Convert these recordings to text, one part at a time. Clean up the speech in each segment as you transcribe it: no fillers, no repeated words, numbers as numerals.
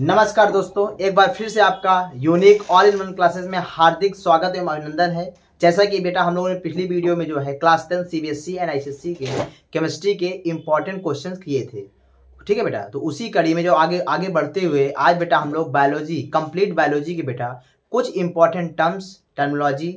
नमस्कार दोस्तों, एक बार फिर से आपका unique all in one classes में हार्दिक स्वागत एवं अभिनंदन है। जैसा कि बेटा हम लोगों ने पिछली वीडियो में जो है क्लास 10 सीबीएसई एंड आईसीएसई के केमिस्ट्री के इंपॉर्टेंट क्वेश्चंस किए थे, ठीक है बेटा। तो उसी कड़ी में जो आगे बढ़ते हुए आज बेटा हम लोग बायोलॉजी, कंप्लीट बायोलॉजी के बेटा कुछ important terms, terminology,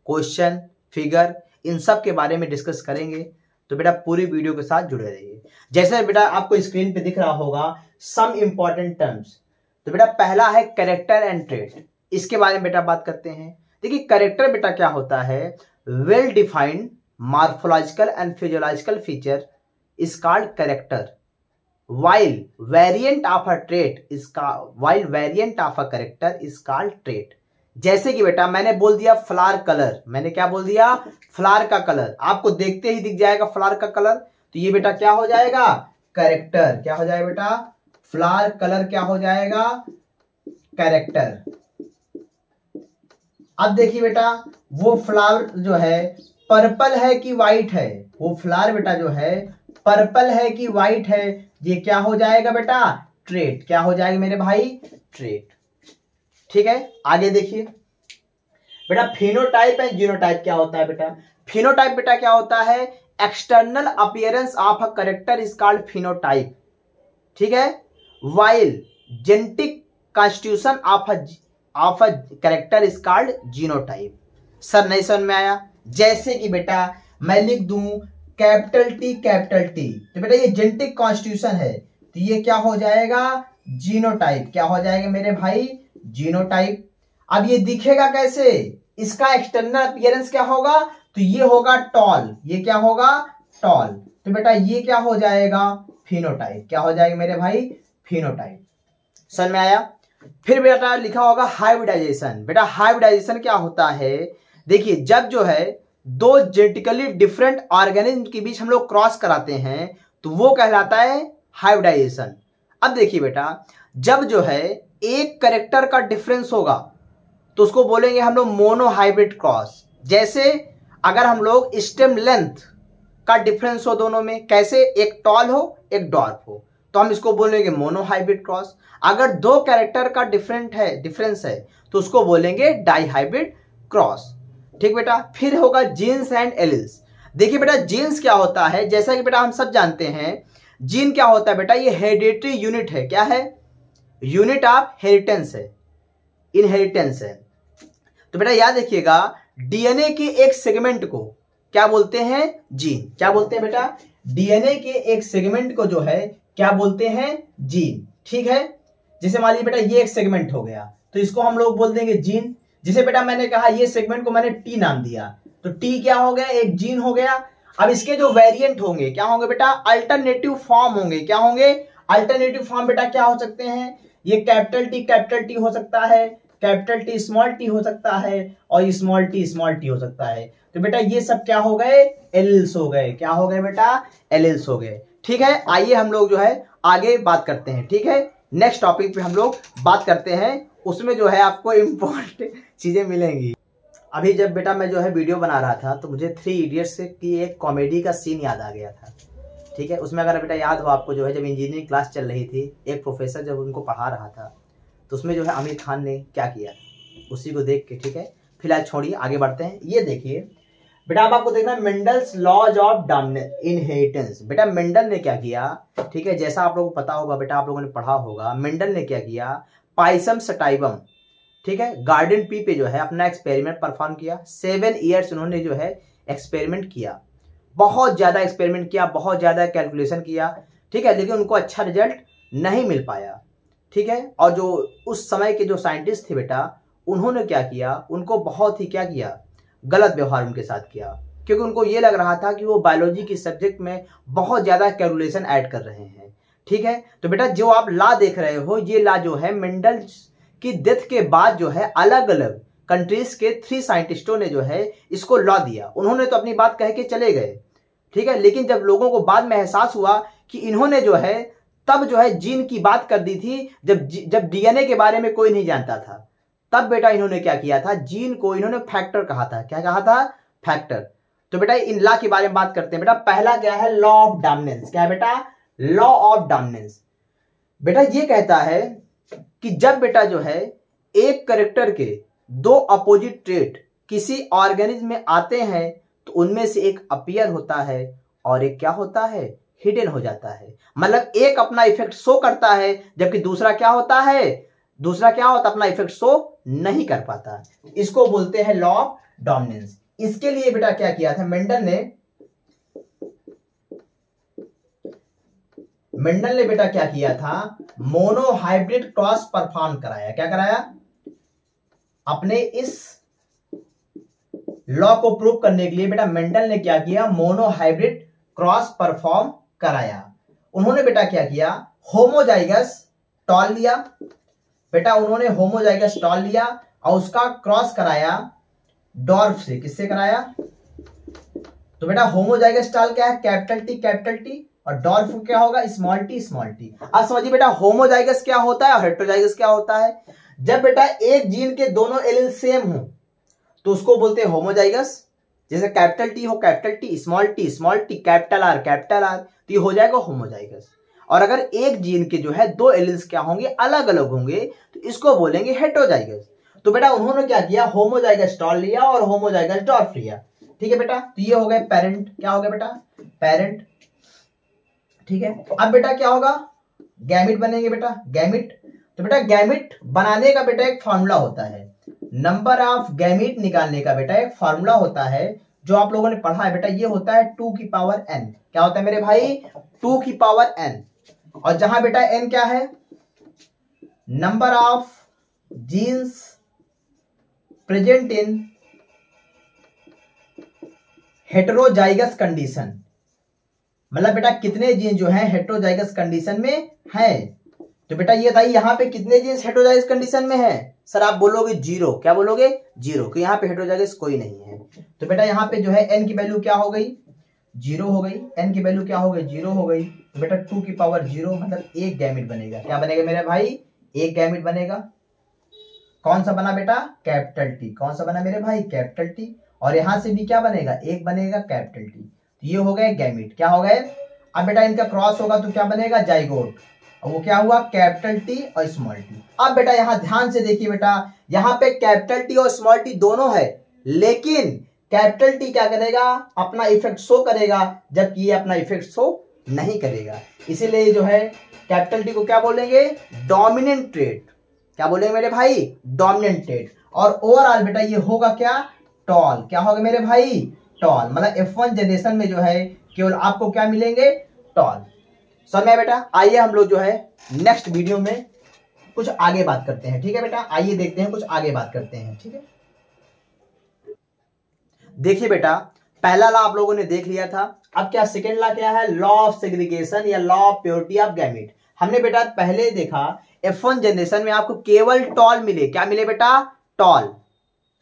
question, figure, इन सब के बारे में डिस्कस करेंगे। तो बेटा पूरी वीडियो के साथ जुड़े रहिए। जैसे बेटा आपको स्क्रीन पे दिख रहा होगा सम इंपॉर्टेंट टर्म्स। तो बेटा पहला है कैरेक्टर एंड ट्रेट। इसके बारे में बेटा बात करते हैं। देखिए कैरेक्टर बेटा क्या होता है, well defined morphological and physiological feature is called character, while variant of a trait is called trait। जैसे कि बेटा मैंने बोल दिया फ्लावर कलर, मैंने क्या बोल दिया, फ्लावर का कलर आपको देखते ही दिख जाएगा फ्लावर का कलर, तो ये बेटा क्या हो जाएगा, कैरेक्टर। क्या हो जाएगा बेटा, फ्लावर कलर क्या हो जाएगा, कैरेक्टर। अब देखिए बेटा वो फ्लावर जो है पर्पल है कि व्हाइट है, वो फ्लावर बेटा जो है पर्पल है कि व्हाइट है, ये क्या हो जाएगा बेटा, ट्रेट। क्या हो जाएगा मेरे भाई, ट्रेट। ठीक है, आगे देखिए बेटा फिनोटाइप एंड जीनोटाइप क्या होता है बेटा। फिनोटाइप बेटा क्या होता है, external appearance of a character is called phenotype, ठीक है। While genetic constitution of a character is called genotype. Sir नहीं समझ में आया। जैसे कि बेटा मैं लिख दूं कैपिटल टी, तो बेटा ये जेनेटिक कॉन्स्टिट्यूशन है, तो ये क्या हो जाएगा, जीनोटाइप। क्या हो जाएगा मेरे भाई, जीनोटाइप। अब ये दिखेगा कैसे, इसका एक्सटर्नल अपीयरेंस क्या होगा, तो ये होगा टॉल, ये क्या होगा, टॉल। तो बेटा ये क्या हो जाएगा, फिनोटाइप। क्या हो जाएगा मेरे भाई, फिनोटाइप। समझ में आया। फिर बेटा लिखा होगा हाइब्रिडाइजेशन। बेटा हाइब्रिडाइजेशन क्या होता है, देखिए जब जो है दो जेनेटिकली डिफरेंट ऑर्गेनिज्म के बीच हम लोग क्रॉस कराते हैं तो वो कहलाता है हाइब्रिडाइजेशन। अब देखिए बेटा जब जो है एक कैरेक्टर का डिफरेंस होगा तो उसको बोलेंगे हम लोग मोनोहाइब्रिड क्रॉस। जैसे अगर हम लोग स्टेम लेंथ का डिफरेंस हो दोनों में, कैसे, एक टॉल हो एक डॉर्फ हो, तो हम इसको बोलेंगे मोनोहाइब्रिड क्रॉस। अगर दो कैरेक्टर का डिफरेंस है तो उसको बोलेंगे डाइहाइब्रिड क्रॉस, ठीक बेटा। फिर होगा जीन्स एंड एलिल्स। देखिए बेटा जीन्स क्या होता है, जैसा कि बेटा हम सब जानते हैं जीन क्या होता है बेटा, ये हेरिडिटरी यूनिट है। क्या है, यूनिट ऑफ हेरिटेंस है, इनहेरिटेंस है। तो बेटा याद रखिएगा डीएनए के एक सेगमेंट को क्या बोलते हैं, जीन। क्या बोलते हैं बेटा, डीएनए के एक सेगमेंट को जो है क्या बोलते हैं, जीन, ठीक है। जैसे मान लीजिए बेटा ये एक सेगमेंट हो गया तो इसको हम लोग बोल देंगे जीन। जिसे बेटा मैंने कहा ये सेगमेंट को मैंने टी नाम दिया, तो टी क्या हो गया, एक जीन हो गया। अब इसके जो वेरिएंट होंगे क्या होंगे बेटा, अल्टरनेटिव फॉर्म होंगे। क्या होंगे, अल्टरनेटिव फॉर्म बेटा क्या हो सकते हैं, ये कैपिटल टी हो सकता है, कैपिटल टी स्मॉल टी हो सकता है, और स्मॉल टी हो सकता है। तो बेटा ये सब क्या हो गए, एलिल्स हो गए। क्या हो गए बेटा, एलिल्स हो गए, ठीक है। आइए हम लोग जो है आगे बात करते हैं, ठीक है। नेक्स्ट टॉपिक पे हम लोग बात करते हैं, उसमें जो है आपको इम्पोर्टेंट चीजें मिलेंगी। अभी जब बेटा मैं जो है वीडियो बना रहा था तो मुझे 3 इडियट्स की एक कॉमेडी का सीन याद आ गया था, ठीक है। उसमें अगर बेटा याद हो आपको जो है जब इंजीनियरिंग क्लास चल रही थी, एक प्रोफेसर जब उनको पढ़ा रहा था तो उसमें जो है आमिर खान ने क्या किया, उसी को देख के, ठीक है। फिलहाल छोड़िए आगे बढ़ते हैं। ये देखिए बेटा अब आपको देखना मेंडल्स लॉज ऑफ इनहेरिटेंस। बेटा मेंडल ने क्या किया, ठीक है, जैसा आप लोगों को पता होगा बेटा, आप लोगों ने पढ़ा होगा, मेंडल ने क्या किया, पाइसम सटाइवम, ठीक है, गार्डन पी पे जो है अपना एक्सपेरिमेंट परफॉर्म किया। 7 ईयर्स उन्होंने जो है एक्सपेरिमेंट किया, बहुत ज्यादा एक्सपेरिमेंट किया, बहुत ज्यादा कैलकुलेशन किया, ठीक है, लेकिन उनको अच्छा रिजल्ट नहीं मिल पाया, ठीक है। और जो उस समय के जो साइंटिस्ट थे बेटा उन्होंने क्या किया, उनको बहुत ही क्या किया, गलत व्यवहार उनके साथ किया, क्योंकि उनको ये लग रहा था कि वो बायोलॉजी की सब्जेक्ट में बहुत ज्यादा कैलकुलेशन ऐड कर रहे हैं, ठीक है। तो बेटा जो आप लॉ देख रहे हो, ये लॉ जो है मेंडल की डेथ के बाद जो है अलग अलग कंट्रीज के 3 साइंटिस्टों ने जो है इसको लॉ दिया। उन्होंने तो अपनी बात कह के चले गए, ठीक है, लेकिन जब लोगों को बाद में एहसास हुआ कि इन्होंने जो है तब जो है जीन की बात कर दी थी, जब डीएनए के बारे में कोई नहीं जानता था, तब बेटा इन्होंने क्या किया था, जीन को इन्होंने फैक्टर कहा था। क्या कहा था, फैक्टर। तो बेटा इन लॉ के बारे में बात करते हैं। बेटा पहला क्या है, लॉ ऑफ डोमिनेंस। क्या है बेटा, लॉ ऑफ डोमिनेंस। बेटा ये कहता है कि जब बेटा जो है एक कैरेक्टर के दो अपोजिट ट्रेट किसी ऑर्गेनिज्म में आते हैं तो उनमें से एक अपीयर होता है और एक क्या होता है, हिडन हो जाता है। मतलब एक अपना इफेक्ट शो करता है जबकि दूसरा क्या होता है, अपना इफेक्ट शो नहीं कर पाता। इसको बोलते हैं लॉ ऑफ डोमिनेंस। इसके लिए बेटा क्या किया था मेंडल ने बेटा क्या किया था, मोनोहाइब्रिड क्रॉस परफॉर्म कराया। क्या कराया, अपने इस लॉ को प्रूव करने के लिए बेटा मेंडल ने क्या किया, मोनोहाइब्रिड क्रॉस परफॉर्म कराया। उन्होंने बेटा क्या किया, होमोजाइगस टॉल लिया बेटा, उन्होंने होमोजाइगस टॉल लिया और उसका क्रॉस कराया डॉर्फ से। किससे कराया, तो बेटा होमोजाइगस टॉल क्या है, कैपिटल टी और डॉर्फ क्या होगा, स्मॉल टी। अब समझिए बेटा होमोजाइगस क्या होता है और हेटेरोजाइगस क्या होता है। जब बेटा एक जीन के दोनों एलील सेम हो तो उसको बोलते हैं होमोजाइगस। जैसे कैपिटल टी हो capital T, small T, capital R, तो ये हो जाएगा होमोजाइगस। और अगर एक जीन के जो है दो एलील्स क्या होंगे, अलग अलग होंगे, तो इसको बोलेंगे हेटेरोजाइगस। तो बेटा उन्होंने क्या किया, होमोजाइगस टॉल लिया और होमोजाइगस डॉर्फ लिया। ठीक है बेटा, तो ये हो गए पेरेंट। क्या हो गया बेटा, पेरेंट। ठीक है, अब बेटा क्या होगा, गैमिट बनेंगे बेटा, गैमिट। तो बेटा गैमिट बनाने का बेटा एक फॉर्मूला होता है, नंबर ऑफ गैमिट निकालने का बेटा एक फॉर्मूला होता है जो आप लोगों ने पढ़ा है बेटा, ये होता है 2 की पावर n। क्या होता है मेरे भाई, 2 की पावर n। और जहां बेटा n क्या है, number of genes present in heterozygous condition, मतलब बेटा कितने जीन जो है हेटेरोजाइगस कंडीशन में है। तो बेटा ये बताइए यहाँ पे कितने जीन्स हेटेरोजाइगस कंडीशन में है। सर आप बोलोगे 0। क्या बोलोगे, 0, कि यहाँ पे हेटेरोजाइगस कोई नहीं है। तो बेटा यहाँ पे जो है n की वैल्यू क्या हो गई, 0 हो गई। n की वैल्यू क्या हो गई, 0 हो गई। तो बेटा 2 की पावर 0 मतलब एक गैमिट बनेगा। क्या बनेगा मेरे भाई, एक गैमिट बनेगा। कौन सा बना बेटा, कैपिटल टी। कौन सा बना मेरे भाई, कैपिटल टी। और यहां से भी क्या बनेगा, एक बनेगा, कैपिटल टी। तो ये हो गए गैमिट। क्या हो गए, अब बेटा इनका क्रॉस होगा तो क्या बनेगा, जाइगोट। और वो क्या हुआ, कैपिटल टी और स्मॉल टी। अब बेटा यहां ध्यान से देखिए बेटा, यहां पे कैपिटल टी और स्मॉल टी दोनों है, लेकिन कैपिटल टी क्या करेगा, अपना इफेक्ट शो करेगा, जबकि ये अपना इफेक्ट शो नहीं करेगा। इसीलिए जो है कैपिटल टी को क्या बोलेंगे, डोमिनेंट ट्रेट। क्या बोलेंगे मेरे भाई, डोमिनेंट ट्रेट। और ओवरऑल बेटा ये होगा क्या, टॉल। क्या होगा मेरे भाई, टॉल। मतलब F1 जनरेशन में जो है केवल आपको क्या मिलेंगे, टॉल। समझ में बेटा। आइए हम लोग जो है नेक्स्ट वीडियो में कुछ आगे बात करते हैं। ठीक है बेटा, आइए देखते हैं, कुछ आगे बात करते हैं। ठीक है, देखिए बेटा पहला लॉ आप लोगों ने देख लिया था। अब क्या सेकेंड लॉ क्या है, लॉ ऑफ सेग्रीगेशन या law of purity of gamete. हमने बेटा पहले देखा F1 जनरेशन में आपको केवल टॉल मिले। क्या मिले बेटा, टॉल।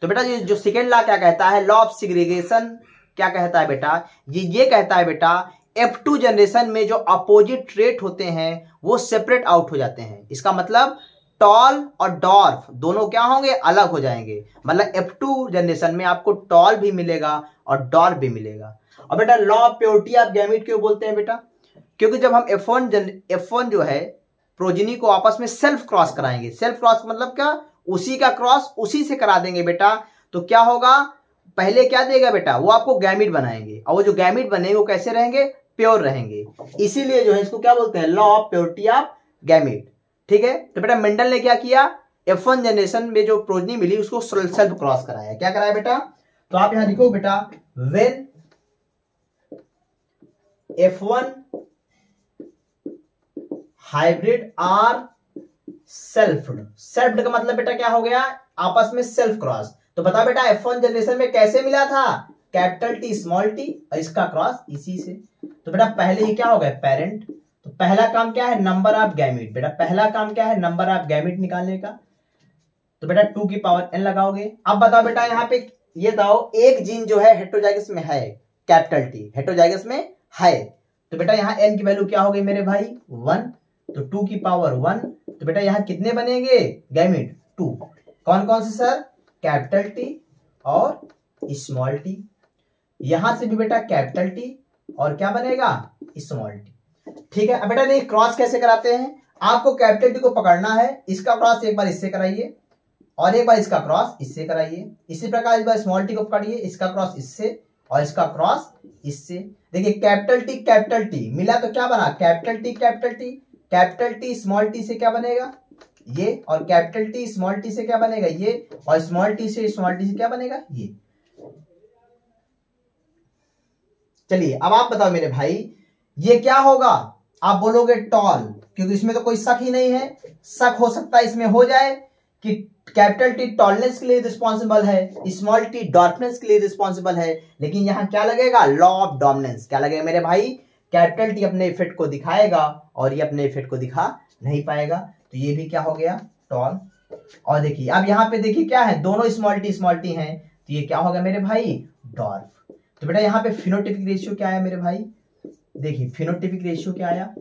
तो बेटा जो सेकेंड लॉ क्या कहता है, लॉ ऑफ सेग्रीगेशन क्या कहता है बेटा, ये कहता है बेटा F2 जनरेशन में जो अपोजिट ट्रेट होते हैं वो सेपरेट आउट हो जाते हैं। इसका मतलब टॉल और डॉर्फ दोनों क्या होंगे, अलग हो जाएंगे। मतलब F2 जनरेशन में आपको टॉल भी मिलेगा और डॉर्फ भी मिलेगा। और बेटा law of purity of gamete क्यों बोलते हैं बेटा, क्योंकि जब हम F1 जो है प्रोजेनी को आपस में सेल्फ क्रॉस कराएंगे। सेल्फ क्रॉस मतलब क्या, उसी का क्रॉस उसी से करा देंगे बेटा, तो क्या होगा, पहले क्या देगा बेटा, वो आपको गैमिट बनाएंगे, और वो जो गैमिट बनेंगे वो कैसे रहेंगे, प्योर रहेंगे। इसीलिए जो है इसको क्या बोलते हैं, law of purity of gamete. ठीक है, तो बेटा मेंडल ने क्या किया, F1 जनरेशन में जो प्रोजेनी मिली उसको सेल्फ क्रॉस कराया। क्या कराया बेटा, तो आप यहां लिखो बेटा, व्हेन F1 हाइब्रिड आर सेल्फ्ड। सेल्फ्ड का मतलब बेटा क्या हो गया, आपस में सेल्फ क्रॉस। तो बता बेटा F1 जनरेशन में कैसे मिला था, कैपिटल टी स्मॉल टी, और इसका क्रॉस इसी से। तो बेटा पहले ये क्या हो गया, पेरेंट। तो पहला काम क्या है, नंबर ऑफ गैमेट। बेटा पहला काम क्या है, नंबर ऑफ गैमेट निकालने का। तो बेटा 2 की पावर n लगाओगे। अब बताओ बेटा यहाँ पे ये बताओ, एक जीन जो है हेटेरोजाइगस में है, कैपिटल टी हेटेरोजाइगस में है, तो बेटा यहाँ n की वैल्यू क्या हो गई मेरे भाई, 1। तो 2 की पावर 1। तो बेटा यहाँ कितने बनेंगे गैमेट, 2। कौन कौन से सर, कैपिटल टी और स्मॉल टी। यहां से भी बेटा कैपिटल टी और क्या बनेगा, स्मॉल टी। ठीक है, अब बेटा नहीं क्रॉस कैसे कराते हैं, आपको कैपिटल टी को पकड़ना है, इसका क्रॉस एक बार इससे कराइए और एक बार इसका क्रॉस इससे कराइए। इसी प्रकार इस बार स्मॉल टी को पकड़िए, इसका क्रॉस इससे और इसका क्रॉस इससे। देखिए कैपिटल टी मिला तो क्या बना, कैपिटल टी स्मॉल टी से क्या बनेगा ये, और कैपिटल टी स्मॉल टी से क्या बनेगा ये, और स्मॉल टी से क्या बनेगा ये। चलिए अब आप बताओ मेरे भाई ये क्या होगा, आप बोलोगे टॉल, क्योंकि इसमें तो कोई शक ही नहीं है। शक हो सकता है इसमें हो जाए कि कैपिटल टी टॉलनेस के लिए रिस्पॉन्सिबल है, स्मॉल टी डॉर्फनेस के लिए रिस्पॉन्सिबल है, लेकिन यहां क्या लगेगा, लॉ ऑफ डोमिनेंस। क्या लगेगा मेरे भाई, कैपिटल टी अपने इफेक्ट को दिखाएगा और ये अपने इफेक्ट को दिखा नहीं पाएगा, तो ये भी क्या हो गया, टॉल। और देखिए अब यहाँ पे देखिए क्या है, दोनों स्मॉल टी हैं, तो ये क्या होगा मेरे भाई, डॉर्फ। तो बेटा यहाँ पे फिनोटिपिक रेशियो क्या आया मेरे भाई, देखिए फिनोटिपिक रेशियो क्या आया।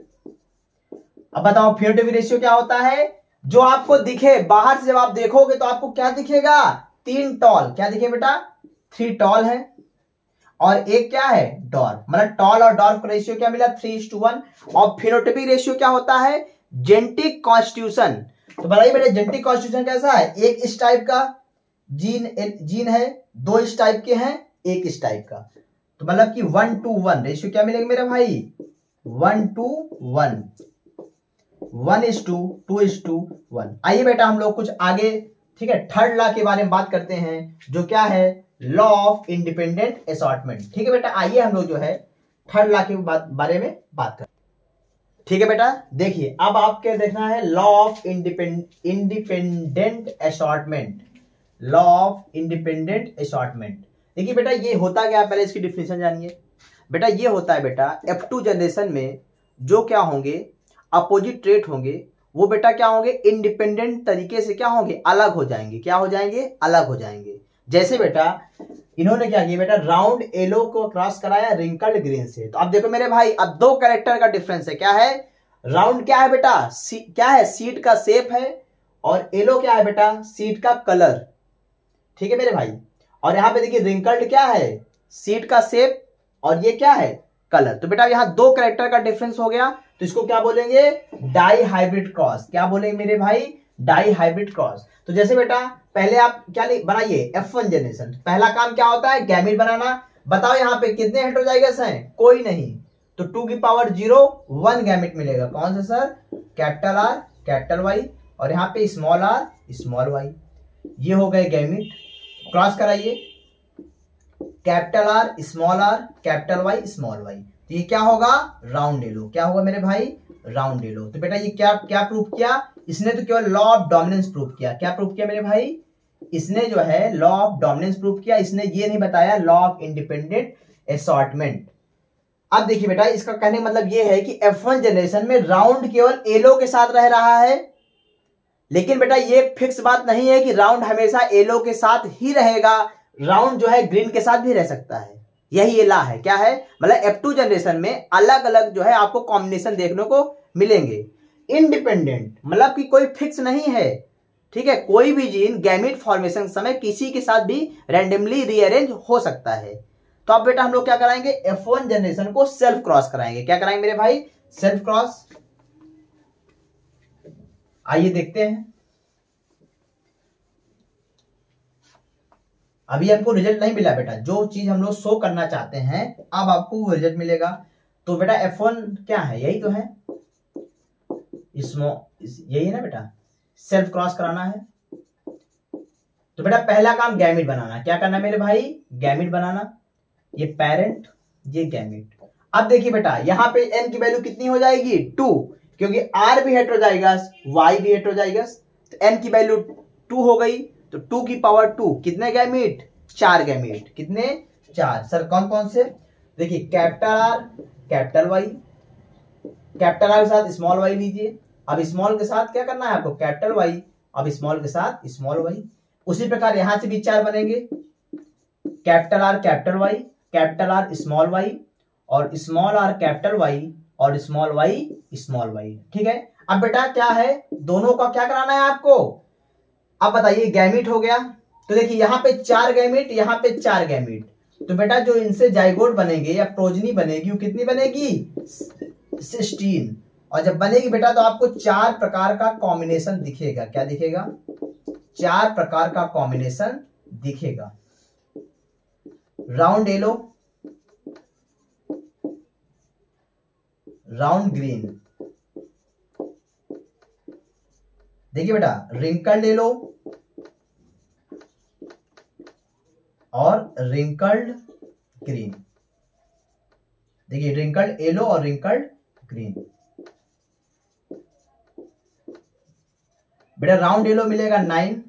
अब बताओ फिनोटिपिक रेशियो क्या होता है, जो आपको दिखे बाहर से, जब आप देखोगे तो आपको क्या दिखेगा, 3 टॉल, क्या दिखे बेटा, 3 टॉल है और एक क्या है, डॉर्फ। मतलब टॉल और डॉर्फ का रेशियो क्या मिला, 3:1। और फिनोटिपिक रेशियो क्या होता है, जेनेटिक कॉन्स्टिट्यूशन। तो बताइए बेटा जेनेटिक कॉन्स्टिट्यूशन कैसा है, एक इस टाइप का जीन है, 2 इस टाइप के हैं, एक इस टाइप का, तो मतलब कि 1:1 रेशियो क्या मिलेगा मेरा भाई, 1:1, 1:2:1। आइए बेटा हम लोग कुछ आगे, ठीक है, थर्ड लॉ के बारे में बात करते हैं, जो क्या है, लॉ ऑफ इंडिपेंडेंट असॉर्टमेंट। ठीक है बेटा, आइए हम लोग जो है थर्ड लॉ के बारे में बात करते हैं। ठीक है बेटा, देखिए अब आपके देखना है law of independent assortment, law of independent assortment. देखिए बेटा ये होता क्या है, पहले इसकी डिफिनेशन जानिए। बेटा ये होता है बेटा F2 जनरेशन में जो क्या होंगे, अपोजिट ट्रेट होंगे, वो बेटा क्या होंगे, इंडिपेंडेंट तरीके से क्या होंगे, अलग हो जाएंगे। क्या हो जाएंगे, अलग हो जाएंगे। जैसे बेटा इन्होंने क्या किया बेटा, राउंड येलो को क्रॉस कराया रिंकल्ड ग्रीन से। तो अब देखो मेरे भाई, अब 2 कैरेक्टर का डिफरेंस है। क्या है, राउंड क्या है बेटा, क्या है, सीड का शेप है, और येलो क्या है बेटा, सीड का कलर। ठीक है मेरे भाई, और यहां पे देखिए रिंकल्ड क्या है, सीड का शेप, और ये क्या है, कलर। तो बेटा यहाँ 2 कैरेक्टर का डिफरेंस हो गया, तो इसको क्या बोलेंगे, डाई हाइब्रिड क्रॉस। क्या बोलेंगे मेरे भाई, डाई हाइब्रिड क्रॉस। तो जैसे बेटा पहले आप क्या बनाइए, F1 जनरेशन, पहला काम क्या होता है, गैमीट बनाना। बताओ यहाँ पे कितने हेटेरोजाइगस हैं, कोई नहीं, तो 2 की पावर 0 1 गैमीट मिलेगा। कौन सा sir, capital R capital Y, और यहाँ पे स्मॉल r स्मॉल y। ये हो गए गैमीट, क्रॉस कराइए, capital R capital Y small y। तो ये क्या होगा, राउंड येलो। क्या होगा मेरे भाई, राउंड येलो। तो बेटा ये क्या प्रूफ किया, इसने तो केवल लॉ ऑफ डोमिनेंस प्रूफ किया। क्या प्रूफ किया मेरे भाई, इसने जो है लॉ ऑफ डोमिनेंस प्रूफ किया, इसने ये नहीं बताया लॉ ऑफ इंडिपेंडेंट असॉर्टमेंट। अब देखिए बेटा इसका कहने का मतलब ये है कि F1 जनरेशन में राउंड केवल येलो के साथ रह रहा है, लेकिन बेटा ये फिक्स बात नहीं है कि राउंड हमेशा येलो के साथ ही रहेगा, राउंड जो है ग्रीन के साथ भी रह सकता है। यही ये ला है, क्या है, मतलब F2 जनरेशन में अलग अलग जो है आपको कॉम्बिनेशन देखने को मिलेंगे। इंडिपेंडेंट मतलब कि कोई फिक्स नहीं है, ठीक है, कोई भी जीन गैमीट फॉर्मेशन समय किसी के साथ भी रैंडमली रीअरेंज हो सकता है। तो अब बेटा हम लोग क्या कराएंगे, F1 जनरेशन को सेल्फ क्रॉस कराएंगे। क्या कराएंगे मेरे भाई, सेल्फ क्रॉस। आइए देखते हैं। अभी हमको रिजल्ट नहीं मिला बेटा, जो चीज हम लोग शो करना चाहते हैं अब आपको वो रिजल्ट मिलेगा। तो बेटा F1 क्या है, यही तो है, यही है ना बेटा, सेल्फ क्रॉस कराना है। तो बेटा पहला काम गैमीट बनाना। क्या करना है मेरे भाई, गैमीट बनाना, ये पेरेंट ये गैमीट। अब देखिए बेटा यहाँ पे n की वैल्यू कितनी हो जाएगी, 2, क्योंकि R भी हेटेरोजाइगस Y भी हेटेरोजाइगस, तो n की वैल्यू 2 हो गई। तो 2 की पावर 2 कितने गैमीट, 4 गैमीट। कितने, 4। सर कौन कौन से, देखिए capital R capital Y, capital R के साथ स्मॉल y लीजिए। अब स्मॉल के साथ क्या करना है आपको, कैपिटल Y, अब स्मॉल के साथ स्मॉल y। उसी प्रकार यहां से भी 4 बनेंगे, capital R capital Y, capital R small y, और स्मॉल r कैपिटल Y, और स्मॉल y स्मॉल y। ठीक है, अब बेटा क्या है, दोनों का क्या कराना है आपको। अब बताइए गैमीट हो गया, तो देखिए यहाँ पे 4 गैमीट, यहाँ पे 4 गैमीट। तो बेटा जो इनसे जाइगोट बनेंगे या प्रोजनी बनेगी वो कितनी बनेगी, 16, और जब बनेगी बेटा तो आपको 4 प्रकार का कॉम्बिनेशन दिखेगा। क्या दिखेगा? 4 प्रकार का कॉम्बिनेशन दिखेगा। राउंड येलो, राउंड ग्रीन, देखिए बेटा रिंकल्ड येलो और रिंकल्ड ग्रीन। देखिए रिंकल्ड येलो और रिंकल्ड ग्रीन। बेटा राउंड येलो मिलेगा 9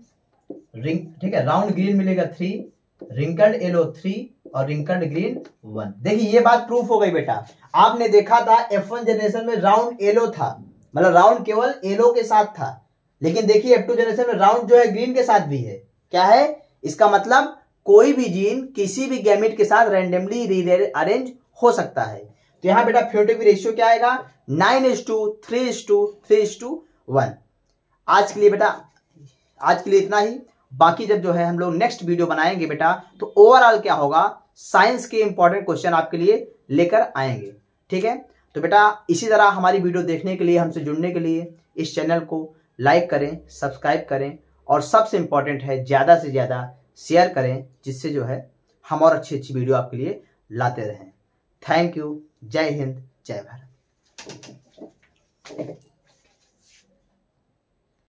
रिंग, ठीक है, राउंड ग्रीन मिलेगा 3, रिंकल्ड येलो 3 और रिंकल्ड ग्रीन 1। देखिए ये बात प्रूफ हो गई बेटा। आपने देखा था F1 जनरेशन में राउंड येलो था, मतलब राउंड केवल येलो के साथ था, लेकिन देखिए F2 जनरेशन में राउंड जो है ग्रीन के साथ भी है। क्या है इसका मतलब? कोई भी जीन किसी भी गैमेट के साथ रैंडमली रीअरेंज हो सकता है। तो यहां बेटा फेनोटाइपिक रेशियो क्या आएगा? 9:3, 3:1। आज के लिए बेटा, आज के लिए इतना ही। बाकी जब जो है हम लोग नेक्स्ट वीडियो बनाएंगे बेटा, तो ओवरऑल क्या होगा, साइंस के इंपॉर्टेंट क्वेश्चन आपके लिए लेकर आएंगे। ठीक है, तो बेटा इसी तरह हमारी वीडियो देखने के लिए, हमसे जुड़ने के लिए इस चैनल को लाइक करें, सब्सक्राइब करें और सबसे इंपॉर्टेंट है ज्यादा से ज्यादा शेयर करें, जिससे जो है हम और अच्छी अच्छी वीडियो आपके लिए लाते रहें। Thank you. जय हिंद, जय भारत।